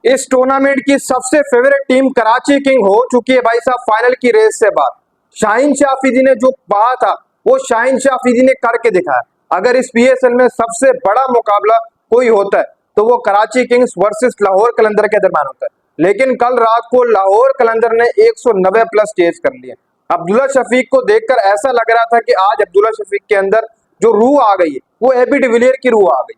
इस टूर्नामेंट की सबसे फेवरेट टीम कराची किंग हो चुकी है भाई साहब फाइनल की रेस से बाद। शाहीन शाह अफरीदी ने जो कहा था वो शाहीन शाह अफरीदी ने करके दिखाया। अगर इस पीएसएल में सबसे बड़ा मुकाबला कोई होता है तो वो कराची किंग्स वर्सेस लाहौर कलंदर के दरमियान होता है। लेकिन कल रात को लाहौर कलंदर ने 190 प्लस चेज कर लिए। अब्दुल्ला शफीक को देखकर ऐसा लग रहा था कि आज अब्दुल्ला शफीक के अंदर जो रूह आ गई है वो एबी डिविलियर की रूह आ गई,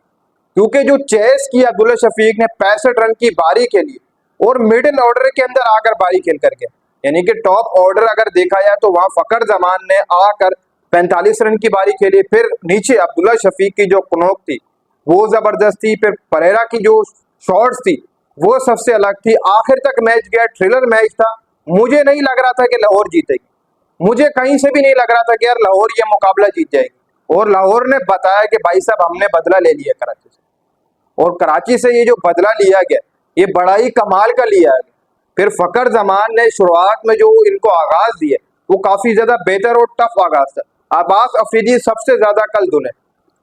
क्योंकि जो चेस की अब्दुल्ला शफीक ने 65 रन की बारी खेली और मिडिल ऑर्डर के अंदर आकर बारी खेल करके, यानी कि टॉप ऑर्डर अगर देखा जाए तो वहां फकर जमान ने आकर 45 रन की बारी खेली। फिर नीचे अब्दुल्ला शफीक की जो कुनौक थी वो जबरदस्त थी। फिर परेरा की जो शॉट्स थी वो सबसे अलग थी। आखिर तक मैच गया, थ्रिलर मैच था। मुझे नहीं लग रहा था कि लाहौर जीतेगी, मुझे कहीं से भी नहीं लग रहा था कि यार लाहौर ये मुकाबला जीत जाएगी। और लाहौर ने बताया कि भाई साहब हमने बदला ले लिया कराची से, और कराची से ये जो बदला लिया गया ये बड़ा ही कमाल का लिया गया। फिर फकर जमान ने शुरुआत में जो इनको आगाज दिया वो काफी ज्यादा बेहतर और टफ आगाज था। अब्बास अफरीदी सबसे ज्यादा कल धुने।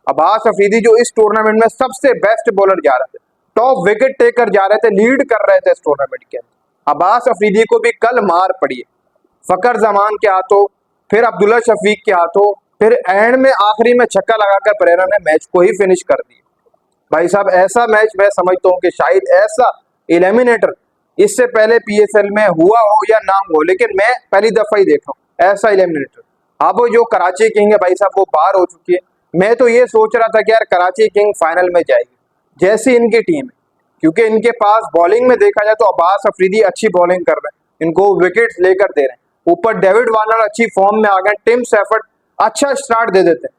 अब्बास अफरीदी जो इस टूर्नामेंट में सबसे बेस्ट बॉलर जा रहे थे, टॉप विकेट टेकर जा रहे थे, लीड कर रहे थे इस टूर्नामेंट के अंदर। अब्बास अफरीदी को भी कल मार पड़ी है फकर जमान के हाथों, फिर अब्दुल्ला शफीक के हाथों, फिर एंड में आखिरी में छक्का लगाकर परेरा ने मैच को ही फिनिश कर दिया। भाई साहब ऐसा मैच मैं समझता हूँ कि शायद ऐसा एलिमिनेटर इससे पहले पीएसएल में हुआ हो या ना हो, लेकिन मैं पहली दफा ही देख रहा हूँ ऐसा एलिमिनेटर। अब जो कराची किंग है भाई साहब वो बाहर हो चुकी है। मैं तो ये सोच रहा था कि यार कराची किंग फाइनल में जाएगी जैसी इनकी टीम है, क्योंकि इनके पास बॉलिंग में देखा जाए तो अब्बास अफरीदी अच्छी बॉलिंग कर रहे हैं, इनको विकेट्स लेकर दे रहे हैं। ऊपर डेविड वार्नर अच्छी फॉर्म में आ गए, टिम सेफर्ड अच्छा स्टार्ट दे देते हैं।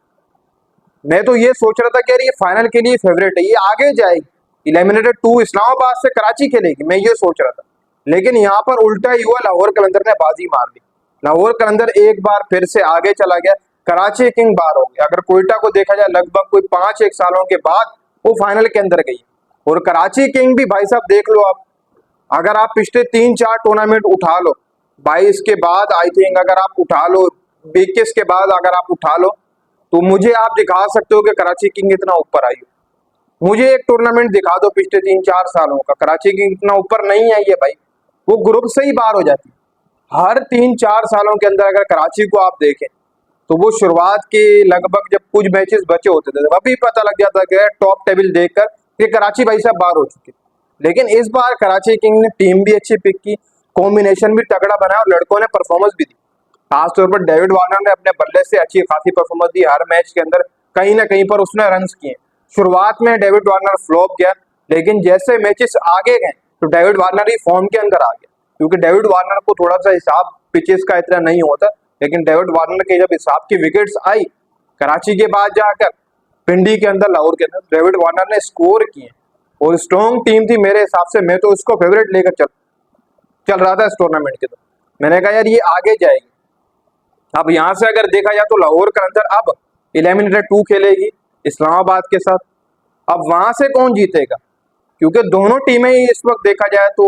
मैं तो ये सोच रहा था कि यार ये फाइनल के लिए फेवरेट है, ये आगे जाएगी। एलिमिनेटेड 2 इस्लामाबाद से कराची खेलेगी, मैं ये सोच रहा था। लेकिन यहाँ पर उल्टा ही हुआ, लाहौर कलंदर ने बाजी मार दी। लाहौर कलंदर एक बार फिर से आगे चला गया, कराची किंग बाहर हो गया। अगर कोयटा को देखा जाए लगभग कोई 5-1 सालों के बाद वो फाइनल के अंदर गई। और कराची किंग भी भाई साहब देख लो आप, अगर आप पिछले 3-4 टूर्नामेंट उठा लो, 22 के बाद आई थिंक अगर आप उठा लो, 21 के बाद अगर आप उठा लो, तो मुझे आप दिखा सकते हो कि कराची किंग इतना ऊपर आई हो। मुझे एक टूर्नामेंट दिखा दो पिछले 3-4 सालों का, कराची किंग इतना ऊपर नहीं आई है भाई, वो ग्रुप से ही बाहर हो जाती है। हर 3-4 सालों के अंदर अगर कराची को आप देखें तो वो शुरुआत के लगभग जब कुछ मैचेस बचे होते थे अभी पता लग जाता है टॉप टेबल देखकर कि कराची भाई साहब बाहर हो चुकी। लेकिन इस बार कराची किंग ने टीम भी अच्छी पिक की, कॉम्बिनेशन भी तगड़ा बनाया और लड़कों ने परफॉर्मेंस भी दी। खासतौर पर डेविड वार्नर ने अपने बल्ले से अच्छी खासी परफॉर्मेंस दी। हर मैच के अंदर कहीं ना कहीं पर उसने रन्स किए। शुरुआत में डेविड वार्नर फ्लॉप गया, लेकिन जैसे मैचेस आगे गए तो डेविड वार्नर ही फॉर्म के अंदर आ गया, क्योंकि डेविड वार्नर को थोड़ा सा हिसाब पिचेस का इतना नहीं होता। लेकिन डेविड वार्नर के जब हिसाब की विकेट्स आई कराची के बाद जाकर पिंडी के अंदर, लाहौर के अंदर, डेविड वार्नर ने स्कोर किए और स्ट्रॉन्ग टीम थी मेरे हिसाब से। मैं तो उसको फेवरेट लेकर चल रहा था इस टूर्नामेंट के। तो मैंने कहा यार ये आगे जाएगी। अब यहाँ से अगर देखा जाए तो लाहौर का अंदर अब एलिमिनेटर 2 खेलेगी इस्लामाबाद के साथ। अब वहां से कौन जीतेगा, क्योंकि दोनों टीमें ही इस वक्त देखा जाए तो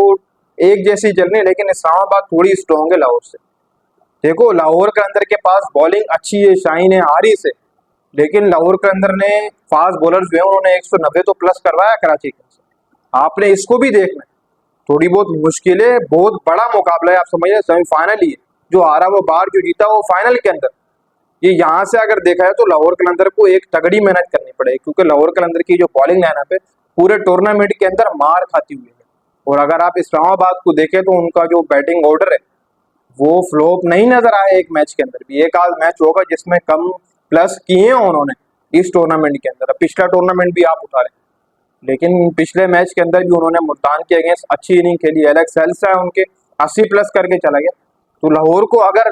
एक जैसी चल रही है, लेकिन इस्लामाबाद थोड़ी स्ट्रॉन्ग है लाहौर से। देखो लाहौर के अंदर के पास बॉलिंग अच्छी है, शाहीन है, हारिस है, लेकिन लाहौर के अंदर ने फास्ट बॉलर जो है उन्होंने 190 तो प्लस करवाया कराची के से। आपने इसको भी देखना है। थोड़ी बहुत मुश्किल है, बहुत बड़ा मुकाबला है। आप समझिए सेमीफाइनल ही है, जो हारा वो बाहर, जो जीता वो फाइनल के अंदर। ये यहाँ से अगर देखा है तो लाहौर कलंदर को एक तगड़ी मेहनत करनी पड़ेगी, क्योंकि लाहौर कलंदर की जो बॉलिंग लाइनअप है पूरे टूर्नामेंट के अंदर मार खाती हुई है। और अगर आप इस्लामाबाद को देखें तो उनका जो बैटिंग ऑर्डर है वो फ्लॉप नहीं नजर आया एक मैच के अंदर भी। एक आध मैच होगा जिसमें कम प्लस किए हैं उन्होंने इस टूर्नामेंट के अंदर। अब पिछला टूर्नामेंट भी आप उठा लें, लेकिन पिछले मैच के अंदर भी उन्होंने मुल्तान के अगेंस्ट अच्छी इनिंग खेली। एलेक्स हेल्स है उनके 80 प्लस करके चला गया। तो लाहौर को अगर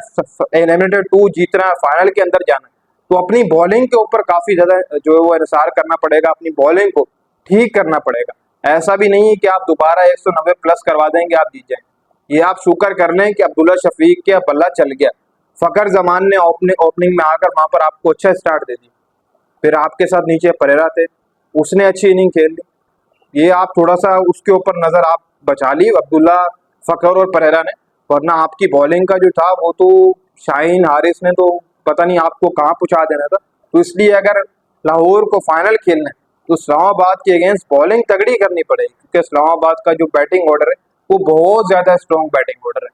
एलिमिनेटेड 2 जीतना है, फाइनल के अंदर जाना है, तो अपनी बॉलिंग के ऊपर काफी ज्यादा जो है वो इंसार करना पड़ेगा, अपनी बॉलिंग को ठीक करना पड़ेगा। ऐसा भी नहीं है कि आप दोबारा 190 प्लस करवा देंगे आप जीत जाएंगे। ये आप शुक्र कर लें कि अब्दुल्ला शफीक के बल्ला चल गया, फकर जमान ने ओपनिंग में आकर वहां पर आपको अच्छा स्टार्ट दे दी। फिर आपके साथ नीचे परेरा थे, उसने अच्छी इनिंग खेल ली। ये आप थोड़ा सा उसके ऊपर नजर आप बचा ली अब्दुल्ला, फकर और परेरा ने, वरना आपकी बॉलिंग का जो था वो तो शाहीन हारिस ने तो पता नहीं आपको कहाँ पहुंचा देना था। तो इसलिए अगर लाहौर को फाइनल खेलना है तो इस्लामाबाद के अगेंस्ट बॉलिंग तगड़ी करनी पड़ेगी, क्योंकि इस्लामाबाद का जो बैटिंग ऑर्डर है वो बहुत ज्यादा स्ट्रॉन्ग बैटिंग ऑर्डर है।